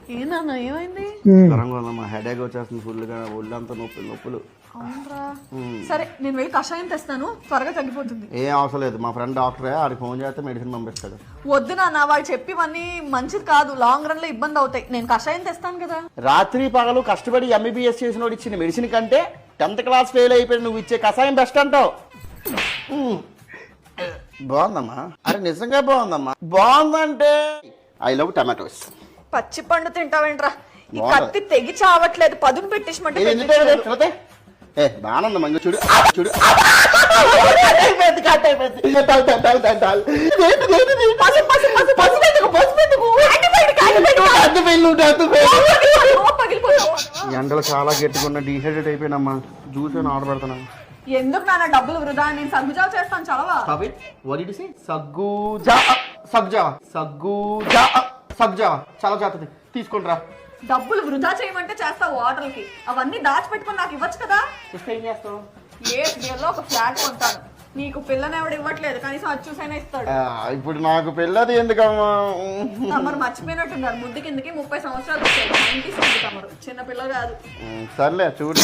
ఏనా ఏమైంది? జ్వరంగా ఉందమ్మా, హెడేక్ వచ్చేస్తుంది ఫుల్గా, ఒళ్ళంతా నొప్పులు. అవునరా, సరే నేను వెళ్ళి కషాయం తెస్తాను, త్వరగా తగ్గిపోతుంది. ఏం అవసరం లేదు, మా ఫ్రెండ్ డాక్టరే, ఆడికి ఫోన్ చేస్తే మెడిసిన్ పంపిస్తాడు. వద్దు నాన్న, వాళ్ళు చెప్పివన్నీ మంచిది కాదు, లాంగ్ రన్ లో ఇబ్బంది అవుతాయి. నేను కషాయం తెస్తాను కదా. రాత్రి పగలు కష్టపడి ఎంబీబీఎస్ చేసిన వాడు ఇచ్చిన మెడిసిన్ కంటే 10th క్లాస్ ఫెయిల్ అయిపోయి నువ్వు ఇచ్చే కషాయం బెస్ట్ అంటావు. బాగుందమ్మా, అరే నిజంగా బాగుందమ్మా. బాగుందంటే ఐ లవ్ టమాటోస్. పచ్చి పండు తింటావేంట్రా? ఈ కత్తి తెగి చావట్లేదు, పదును పెట్టేసమంటే బాగుంది మంగ, చూడు ఎండలు చాలా గట్టిగా డీహైడ్రేట్ అయిపోయినమ్మా. జ్యూస్ అని ఆర్డర్ పెడతాను. ఎందుకు నాన్న డబ్బులు వృధా? నేను సగ్గుజావ చేస్తాను, చలవా. సగ్గుజావా చాలా చేస్తుంది, తీసుకొని రా. డబ్బులు వృధా చేయమంటే చేస్తావు ఆర్డర్కి, అవన్నీ దాచిపెట్టుకుని నాకు ఇవ్వచ్చు కదా. ఏం చేస్తావు? లో ఒక ఫ్లాట్ కొంటాను. నీకు పిల్లని ఎవడు ఇవ్వట్లేదు, కనీసం అది చూసైనా ఇస్తాడు. ఇప్పుడు నాకు పిల్లది ఎందుకమ్మా? తమరు మర్చిపోయినట్టున్నారు, ముద్దు కిందకి 30 సంవత్సరాలు వచ్చాయి. తమరు చిన్న పిల్ల కాదు. సర్లే చూడు.